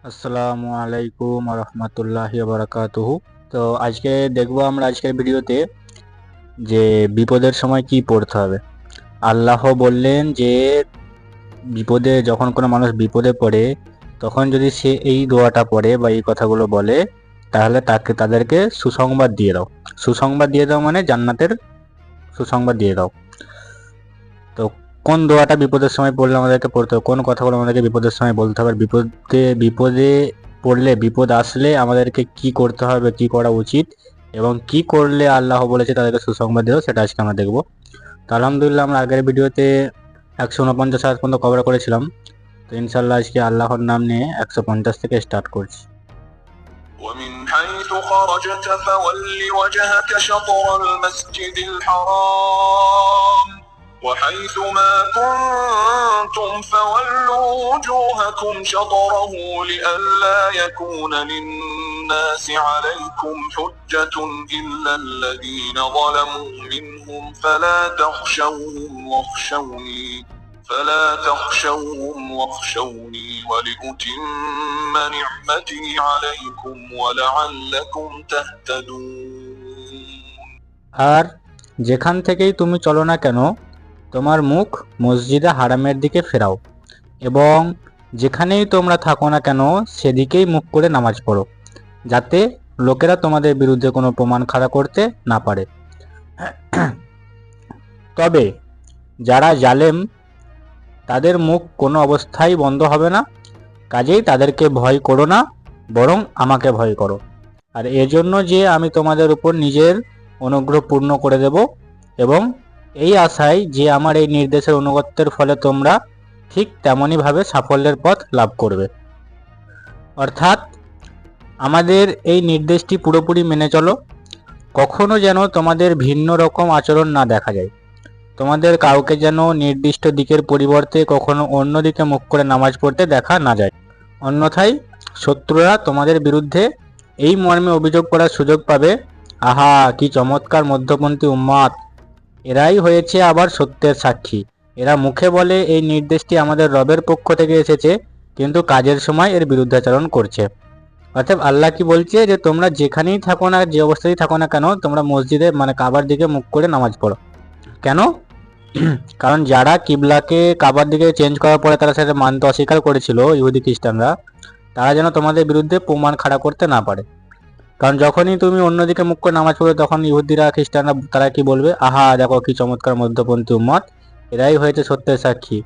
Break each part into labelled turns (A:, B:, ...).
A: আসসালামু আলাইকুম রহমতুল্লাহি বারাকাতুহু। তো আজকে দেখবো আমরা আজকের ভিডিওতে যে বিপদের সময় কি পড়তে হবে। আল্লাহ বললেন যে বিপদে যখন কোনো মানুষ বিপদে পড়ে তখন যদি সে এই দোয়াটা পড়ে বা এই কথাগুলো বলে তাহলে তাদেরকে সুসংবাদ দিয়ে দাও। সুসংবাদ দিয়ে দাও মানে জান্নাতের সুসংবাদ দিয়ে দাও। তো কোন দোয়াটা বিপদের সময় পড়লে আমাদেরকে পড়তে হবে, কোন কথাগুলো আমাদেরকে বিপদের সময় বলতে হবে, বিপদে পড়লে বিপদ আসলে আমাদেরকে কি করতে হবে, কি করা উচিত এবং কি করলে আল্লাহ বলেছে তাদেরকে সুসংবাদ দেবো, সেটা আজকে আমরা দেখবো। তো আলহামদুলিল্লাহ আমরা আগের ভিডিওতে 149 আয়াত পর্যন্ত কভার করেছিলাম। তো ইনশাল্লাহ আজকে আল্লাহর নাম নিয়ে 150 থেকে স্টার্ট করছি।
B: ومن حيث خرجت فول وجهك شطر المسجد الحرام وحيث ما كنتم فولوا وجوهكم شطره لئلا يكون للناس عليكم حجة إلا الذين ظلموا منهم فلا تخشوهم واخشوني ولأتم نعمتي عليكم ولعلكم تهتدون।
A: আর যেখান থেকেই তুমি চলো না কেন তোমার মুখ মসজিদে হারামের দিকে ফেরাও এবং যেখানেই তোমরা থাকো না কেন সেদিকেই মুখ করে নামাজ পড়ো, যাতে লোকেরা তোমাদের বিরুদ্ধে কোনো প্রমাণ খাড়া করতে না পারে। তবে যারা জালেম তাদের মুখ কোনো অবস্থায় বন্ধ হবে না, কাজেই তাদেরকে ভয় করো না, বরং আমাকে ভয় করো। আর এজন্য যে আমি তোমাদের উপর নিজের অনুগ্রহ পূর্ণ করে দেব এবং এই আশায় যে আমার এই নির্দেশের অনুগত্যের ফলে তোমরা ঠিক তেমনইভাবে সাফল্যের পথ লাভ করবে। অর্থাৎ আমাদের এই নির্দেশটি পুরোপুরি মেনে চলো, কখনো যেন তোমাদের ভিন্ন রকম আচরণ না দেখা যায়। তোমাদের কাউকে যেন নির্দিষ্ট দিকের পরিবর্তে কখনো অন্য দিকে মুখ করে নামাজ পড়তে দেখা না যায়, অন্যথায় শত্রুরা তোমাদের বিরুদ্ধে এই মর্মে অভিযোগ করার সুযোগ পাবে, আহা কি চমৎকার মধ্যপন্থী উম্মত, এরাই হয়েছে আবার সত্যের সাক্ষী। এরা মুখে বলে এই নির্দেশটি আমাদের রবের পক্ষ থেকে এসেছে, কিন্তু কাজের সময় এর বিরুদ্ধাচরণ করছে। অর্থাৎ আল্লাহ কি বলছে যে তোমরা যেখানেই থাকো না, যে অবস্থাতেই থাকো না কেন, তোমরা মসজিদে মানে কাবার দিকে মুখ করে নামাজ পড়ো। কেন? কারণ যারা কিবলাকে কাবার দিকে চেঞ্জ করার পরে তারা সেটা মানতে অস্বীকার করেছিল, ইহুদি খ্রিস্টানরা, তারা যেন তোমাদের বিরুদ্ধে প্রমাণ খাড়া করতে না পারে। কারণ যখনই তুমি অন্যদিকে মুখ করে নামাজ পড়বে তখন ইহুদিরা খ্রিস্টানরা তারা কি বলবে, আহা দেখো কি চমৎকার মধ্যপন্থী উম্মত, এরাই হয়েছে সত্যের সাক্ষী।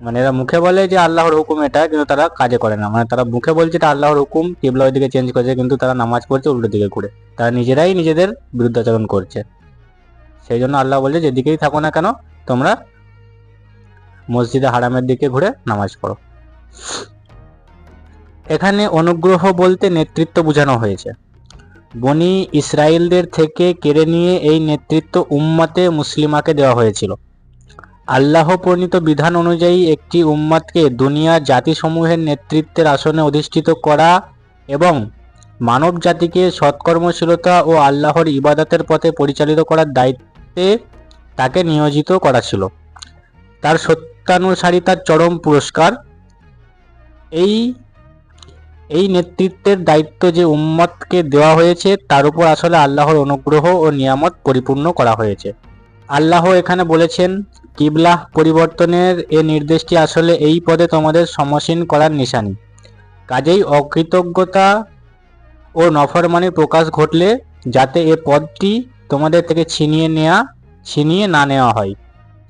A: মানে এরা মুখে বলে যে আল্লাহর হুকুম এটা, কিন্তু তারা কাজে করে না। মানে তারা মুখে বলছে এটা আল্লাহর হুকুম, কিবলা ওই দিকে চেঞ্জ করেছে, কিন্তু তারা নামাজ পড়ছে উল্টো দিকে ঘুরে। তারা নিজেরাই নিজেদের বিরুদ্ধাচরণ করছে। সেই জন্য আল্লাহ বলছে যেদিকেই থাকো না কেন তোমরা মসজিদে হারামের দিকে ঘুরে নামাজ পড়ো। এখানে অনুগ্রহ বলতে নেতৃত্ব বোঝানো হয়েছে। বনি ইসরায়েলদের থেকে কেড়ে নিয়ে এই নেতৃত্ব উম্মতে মুসলিমাকে দেওয়া হয়েছিল। আল্লাহ প্রণীত বিধান অনুযায়ী একটি উম্মতকে দুনিয়ার জাতিসমূহের নেতৃত্বের আসনে অধিষ্ঠিত করা এবং মানব জাতিকে সৎকর্মশীলতা ও আল্লাহর ইবাদতের পথে পরিচালিত করার দায়িত্বে তাকে নিয়োজিত করা ছিল। তার সত্যানুসারিতার চরম পুরস্কার। এই নেতৃত্বের দায়িত্ব যে উম্মতকে দেওয়া হয়েছে তার উপর আসলে আল্লাহর অনুগ্রহ ও নিয়ামত পরিপূর্ণ করা হয়েছে। আল্লাহ এখানে বলেছেন কিবলাহ পরিবর্তনের এ নির্দেশটি আসলে এই পদে তোমাদের সমসীন করার নিশানি। কাজেই অকৃতজ্ঞতা ও নফরমানির প্রকাশ ঘটলে যাতে এ পদটি তোমাদের থেকে ছিনিয়ে না নেওয়া হয়,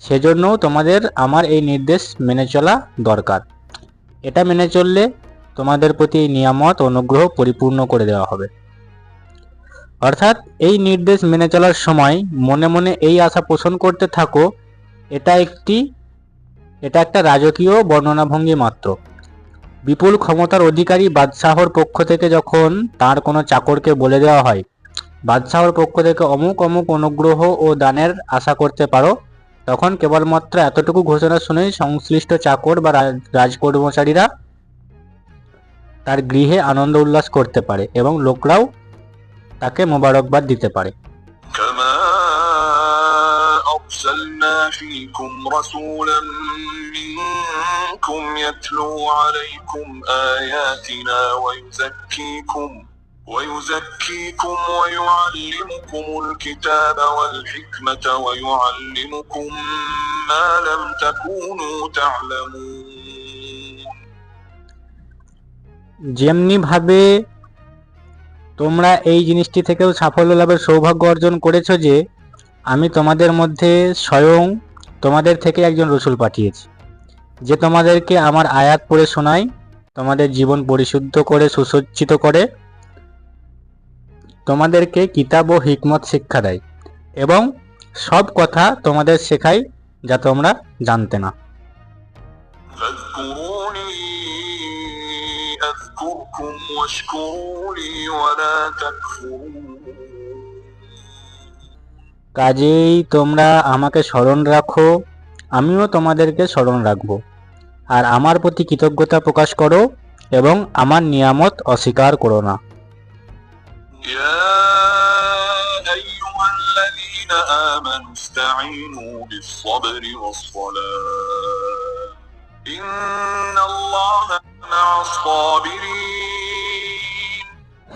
A: সেজন্যও তোমাদের আমার এই নির্দেশ মেনে চলা দরকার। এটা মেনে চললে তোমাদের প্রতি এই নিয়ামত অনুগ্রহ পরিপূর্ণ করে দেওয়া হবে। অর্থাৎ এই নির্দেশ মেনে চলার সময় মনে মনে এই আশা পোষণ করতে থাকো, এটা একটা রাজকীয় বর্ণনাভঙ্গি মাত্র। বিপুল ক্ষমতার অধিকারী বাদশাহর পক্ষ থেকে যখন তার কোনো চাকরকে বলে দেওয়া হয় বাদশাহর পক্ষ থেকে অমুক অমুক অনুগ্রহ ও দানের আশা করতে পারো, তখন কেবলমাত্র এতটুকু ঘোষণা শুনেই সংশ্লিষ্ট চাকর বা রাজকর্মচারীরা তার গৃহে আনন্দ উল্লাস করতে পারে এবং লোকরাও তাকে মোবারকবাদ দিতে পারে।
B: كما أرسلنا فيكم رسولا منكم منكم يتلو عليكم آياتنا ويزكيكم ويعلمكم الكتاب والحكمة ويعلمكم ما لم تكونوا تعلمون
A: যেমনি ভাবে তোমরা এই জিনিসটি থেকেও সাফল্য লাভের সৌভাগ্য অর্জন করেছো যে আমি তোমাদের মধ্যে স্বয়ং তোমাদের থেকে একজন রসূল পাঠিয়েছি, যে তোমাদেরকে আমার আয়াত পড়ে শোনায়, তোমাদের জীবন পরিশুদ্ধ করে সুসজ্জিত করে, তোমাদেরকে কিতাব ও হিকমত শিক্ষা দেয় এবং সব কথা তোমাদের শেখায় যা তোমরা জানতে না।
B: فاذكروني أذكركم واشكروا لي ولا تكفرون
A: কাজেই তোমরা আমাকে স্মরণ রাখো, আমিও তোমাদেরকে স্মরণ রাখব, আর আমার প্রতি কৃতজ্ঞতা প্রকাশ করো এবং আমার নিয়ামত অস্বীকার করো না।
B: يا أيها الذين آمنوا استعينوا بالصبر والصلاة إن الله مع الصابرين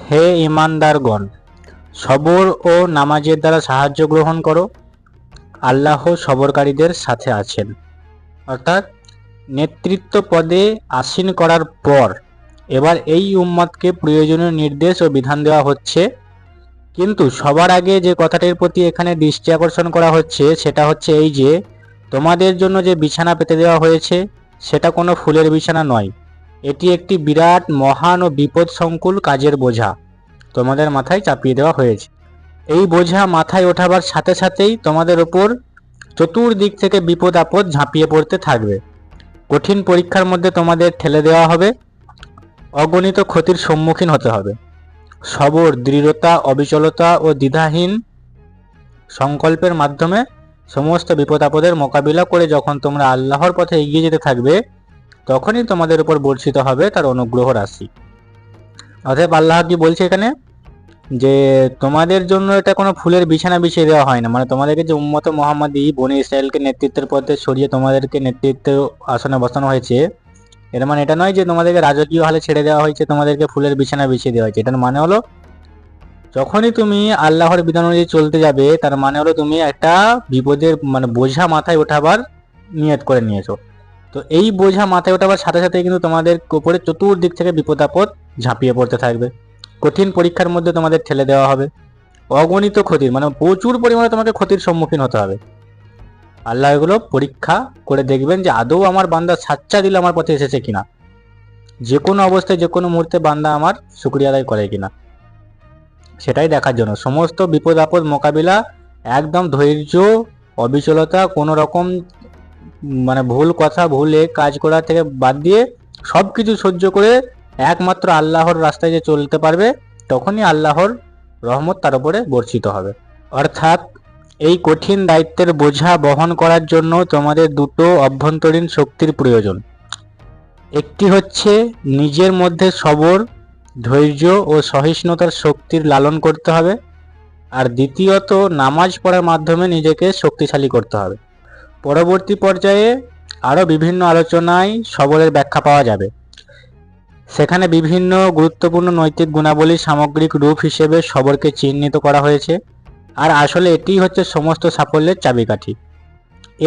A: হে ঈমানদারগণ, সবর ও নামাজের দ্বারা সাহায্য গ্রহণ করো, আল্লাহ সবরকারীদের সাথে আছেন। অর্থাৎ নেতৃত্ব পদে আসীন করার পর এবার এই উম্মতকে প্রয়োজনীয় নির্দেশ ও বিধান দেওয়া হচ্ছে, কিন্তু সবার আগে যে কথাটির প্রতি এখানে দৃষ্টি আকর্ষণ করা হচ্ছে সেটা হচ্ছে এই যে তোমাদের জন্য যে বিছানা পেতে দেওয়া হয়েছে সেটা কোনো ফুলের বিছানা নয়, এটি একটি বিরাট মহান ও বিপদ সংকুল কাজের বোঝা তোমাদের মাথায় চাপিয়ে দেওয়া হয়েছে। এই বোঝা মাথায় ওঠাবার সাথে সাথেই তোমাদের ওপর চতুর্দিক থেকে বিপদ আপদ ঝাঁপিয়ে পড়তে থাকবে। কঠিন পরীক্ষার মধ্যে তোমাদের ঠেলে দেওয়া হবে, অগণিত ক্ষতির সম্মুখীন হতে হবে। সবর, দৃঢ়তা, অবিচলতা ও দ্বিধাহীন সংকল্পের মাধ্যমে সমস্ত বিপদ আপদের মোকাবিলা করে যখন তোমরা আল্লাহর পথে এগিয়ে যেতে থাকবে তখনই তোমাদের উপর বর্ষিত হবে তার অনুগ্রহ রাশি। অতএব আল্লাহ কি বলছে এখানে যে তোমাদের জন্য এটা কোনো ফুলের বিছানা বিছিয়ে দেওয়া হয় না, মানে তোমাদেরকে যে উম্মত মুহাম্মাদি বনি ইসরায়েলকে নেতৃত্বের পথে সরিয়ে তোমাদেরকে নেতৃত্বের আসনে বসানো হয়েছে, এর মানে এটা নয় যে তোমাদেরকে রাজকীয় হালে ছেড়ে দেওয়া হয়েছে, তোমাদেরকে ফুলের বিছানা বিছিয়ে দেওয়া হয়েছে। এটার মানে হলো যখনই তুমি আল্লাহর বিধান অনুযায়ী চলতে যাবে তার মানে হলো তুমি একটা বিপদের মানে বোঝা মাথায় ওঠাবার নিয়ত করে নিয়েছো। তো এই বোঝা মাথায় ওঠাবার সাথে সাথে কিন্তু তোমাদের উপরে চতুর্দিক থেকে বিপদ আপদ ঝাঁপিয়ে পড়তে থাকবে, কঠিন পরীক্ষার মধ্যে তোমাদের ঠেলে দেওয়া হবে, অগণিত ক্ষতির মানে প্রচুর পরিমাণে তোমাকে ক্ষতির সম্মুখীন হতে হবে। আল্লাহ এগুলো পরীক্ষা করে দেখবেন যে আদৌ আমার বান্দা সাচ্চা দিলে আমার পথে এসেছে কিনা, যে কোনো অবস্থায় যে কোনো মুহূর্তে বান্দা আমার শুকরিয়া আদায় করে কিনা, সেটাই দেখার জন্য সমস্ত বিপদ আপদ মোকাবিলা একদম ধৈর্য, অবিচলতা, কোনো রকম মানে ভুল কথা ভুলে কাজ করা থেকে বাদ দিয়ে সব কিছু সহ্য করে একমাত্র আল্লাহর রাস্তায় যে চলতে পারবে তখনই আল্লাহর রহমত তার উপরে বর্ষিত হবে। অর্থাৎ এই কঠিন দায়িত্বের বোঝা বহন করার জন্য তোমাদের দুটো অভ্যন্তরীণ শক্তির প্রয়োজন। একটি হচ্ছে নিজের মধ্যে সবর, ধৈর্য ও সহিষ্ণুতার শক্তির লালন করতে হবে, আর দ্বিতীয়ত নামাজ পড়ার মাধ্যমে নিজেকে শক্তিশালী করতে হবে। পরবর্তী পর্যায়ে আরও বিভিন্ন আলোচনায় সবরের ব্যাখ্যা পাওয়া যাবে, সেখানে বিভিন্ন গুরুত্বপূর্ণ নৈতিক গুণাবলীর সামগ্রিক রূপ হিসেবে সবরকে চিহ্নিত করা হয়েছে, আর আসলে এটিই হচ্ছে সমস্ত সাফল্যের চাবিকাঠি।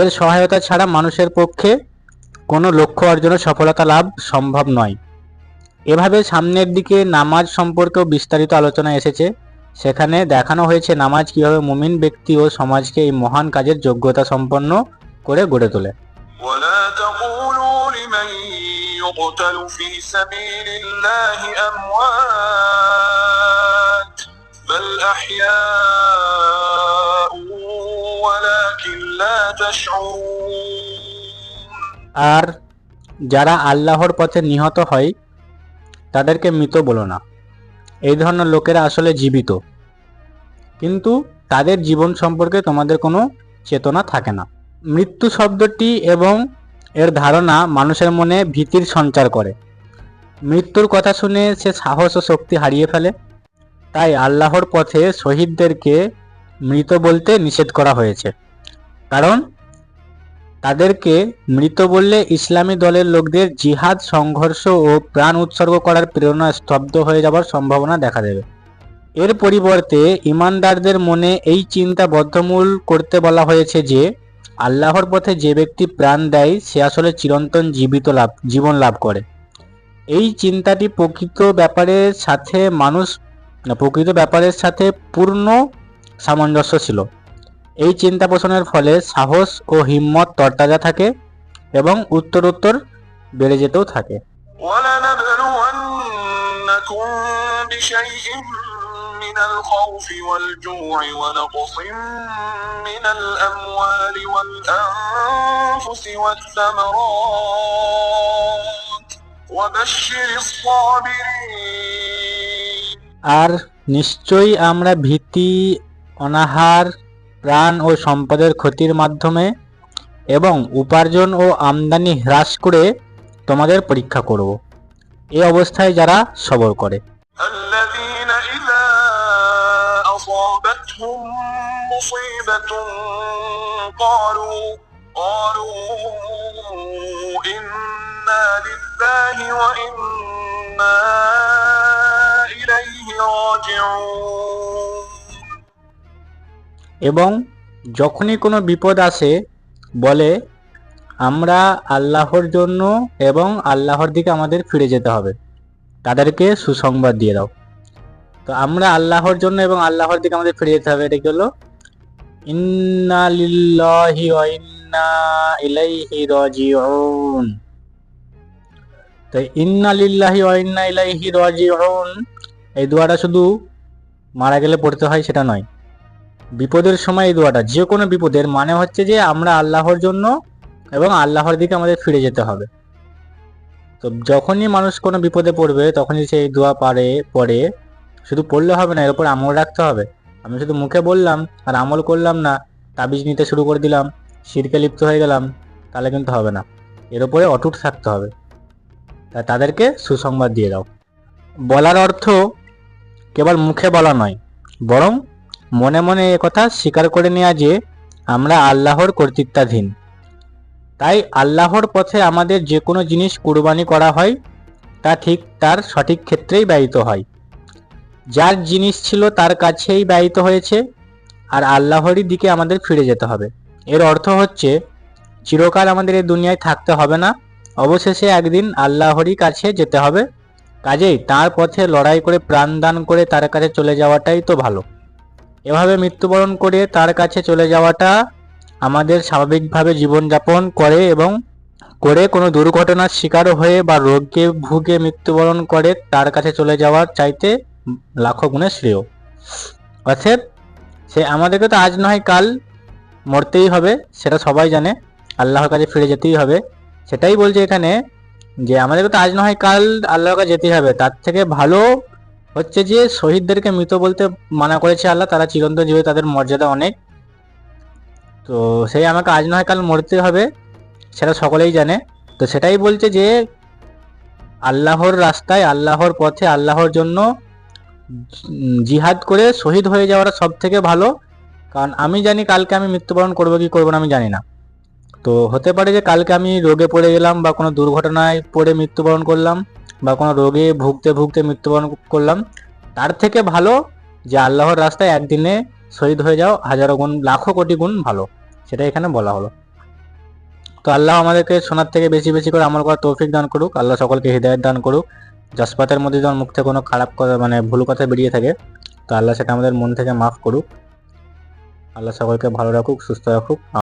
A: এর সহায়তা ছাড়া মানুষের পক্ষে কোনো লক্ষ্য অর্জনের সফলতা লাভ সম্ভব নয়। এভাবে সামনের দিকে নামাজ সম্পর্কেও বিস্তারিত আলোচনা এসেছে, সেখানে দেখানো হয়েছে নামাজ কিভাবে মুমিন ব্যক্তি ও সমাজকে এই মহান কাজের যোগ্যতা সম্পন্ন করে গড়ে তোলে।
B: ولا تقولوا لمن يقتل في سبيل الله أموات بل أحياء ولكن لا تشعرون
A: আর যারা আল্লাহর পথে নিহত হয় তাদেরকে মৃত বলো না, এই ধরনের লোকেরা আসলে জীবিত, কিন্তু তাদের জীবন সম্পর্কে তোমাদের কোনো চেতনা থাকে না। মৃত্যু শব্দটি এবং এর ধারণা মানুষের মনে ভীতির সঞ্চার করে, মৃত্যুর কথা শুনে সে সাহস ও শক্তি হারিয়ে ফেলে। তাই আল্লাহর পথে শহীদদেরকে মৃত বলতে নিষেধ করা হয়েছে, কারণ তাদেরকে মৃত বললে ইসলামী দলের লোকদের জিহাদ, সংঘর্ষ ও প্রাণ উৎসর্গ করার প্রেরণা স্তব্ধ হয়ে যাবার সম্ভাবনা দেখা দেবে। এর পরিবর্তে ঈমানদারদের মনে এই চিন্তা বদ্ধমূল করতে বলা হয়েছে যে আল্লাহর পথে যে ব্যক্তি প্রাণ দেয় সে আসলে চিরন্তন জীবন লাভ করে। এই চিন্তাটি প্রকৃত ব্যাপারের সাথে পূর্ণ সামঞ্জস্য ছিল। এই চিন্তা পোষণের ফলে সাহস ও হিম্মত তরতাজা থাকে এবং উত্তরোত্তর বেড়ে যেতেও থাকে।
B: ولنبلونكم بشيء من الخوف والجوع ونقص من الأموال والأنفس والثمرات وبشر الصابرين।
A: আর নিশ্চয়ই আমরা ভীতি, অনাহার, প্রাণ ও সম্পদের ক্ষতির মাধ্যমে এবং উপার্জন ও আমদানি হ্রাস করে তোমাদের পরীক্ষা করব, এই অবস্থায় যারা সবর করে।
B: الذين إذا أصابتهم مصيبة قالوا إنا لله وإنا إليه راجعون।
A: এবং যখনই কোনো বিপদ আসে বলে আমরা আল্লাহর জন্য এবং আল্লাহর দিকে আমাদের ফিরে যেতে হবে, তাদেরকে সুসংবাদ দিয়ে দাও। তো আমরা আল্লাহর জন্য এবং আল্লাহর দিকে আমাদের ফিরে যেতে হবে, এটা কি হলো? ইন্না লিল্লাহি ওয়া ইন্না ইলাইহি রাজিউন। তো ইন্না লিল্লাহি ওয়া ইন্না ইলাইহি রাজিউন এই দোয়াটা শুধু মারা গেলে পড়তে হয় সেটা নয়, বিপদের সময় এই দোয়াটা, যে কোনো বিপদের মানে হচ্ছে যে আমরা আল্লাহর জন্য এবং আল্লাহর দিকে আমাদের ফিরে যেতে হবে। তো যখনই মানুষ কোনো বিপদে পড়বে তখনই সেই দোয়া পড়ে শুধু পড়লে হবে না, এর উপর আমল রাখতে হবে। আমি শুধু মুখে বললাম আর আমল করলাম না, তাবিজ নিতে শুরু করে দিলাম, শিরকে লিপ্ত হয়ে গেলাম, তাহলে কিন্তু হবে না। এর উপরে অটুট থাকতে হবে। তাই তাদেরকে সুসংবাদ দিয়ে দাও। বলার অর্থ কেবল মুখে বলা নয়, বরং মনে মনে একথা স্বীকার করে নেওয়া যে আমরা আল্লাহর কর্তৃত্বাধীন। তাই আল্লাহর পথে আমাদের যে কোনো জিনিস কুরবানি করা হয় তা ঠিক তার সঠিক ক্ষেত্রেই ব্যয়িত হয়। যার জিনিস ছিল তার কাছেই ব্যয়িত হয়েছে, আর আল্লাহরই দিকে আমাদের ফিরে যেতে হবে। এর অর্থ হচ্ছে চিরকাল আমাদের এই দুনিয়ায় থাকতে হবে না, অবশেষে একদিন আল্লাহরই কাছে যেতে হবে। কাজেই তার পথে লড়াই করে প্রাণ দান করে তার কাছে চলে যাওয়াটাই তো ভালো। এভাবে মৃত্যুবরণ করে তার কাছে চলে যাওয়াটা আমাদের স্বাভাবিকভাবে জীবনযাপন করে কোনো দুর্ঘটনার শিকার হয়ে বা রোগে ভুগে মৃত্যুবরণ করে তার কাছে চলে যাওয়ার চাইতে লাখো গুণে শ্রেয়। অতএব সে আমাদেরকে তো আজ নয় কাল মরতেই হবে, সেটা সবাই জানে, আল্লাহর কাছে ফিরে যেতেই হবে। সেটাই বলছে এখানে যে আমাদেরকে তো আজ নয় কাল আল্লাহর কাছে যেতেই হবে। তার থেকে ভালো হচ্ছে যে শহীদদেরকে মৃত বলতে মানা করেছে আল্লাহ, তারা চিরন্তন জীবে, তাদের মর্যাদা অনেক। তো সেই আমাকে আজ নয় কাল মরতে হবে, সেটা সকলেই জানে। তো সেটাই বলছে যে আল্লাহর রাস্তায়, আল্লাহর পথে, আল্লাহর জন্য জিহাদ করে শহীদ হয়ে যাওয়াটা সব থেকে ভালো। কারণ আমি জানি কালকে আমি মৃত্যুবরণ করবো কি করবো না আমি জানি না। তো হতে পারে যে কালকে আমি রোগে পড়ে গেলাম বা কোনো দুর্ঘটনায় পড়ে মৃত্যুবরণ করলাম বা কোনো রোগে ভুগতে ভুগতে মৃত্যুবরণ করলাম। তার থেকে ভালো যে আল্লাহর রাস্তায় একদিনে শহীদ হয়ে যাও হাজারো গুণ, লাখো কোটি গুণ ভালো। সেটা এখানে বলা হলো। তো আল্লাহ আমাদেরকে শোনার থেকে বেশি বেশি করে আমল করার তৌফিক দান করুক। আল্লাহ সকলকে হিদায়াত দান করুক। জসপাতের মধ্যে যখন মুখ থেকে কোনো খারাপ কথা ভুল কথা বেরিয়ে থাকে তো আল্লাহ সেটা আমাদের মন থেকে মাফ করুক। আল্লাহ সকলকে ভালো রাখুক, সুস্থ রাখুক।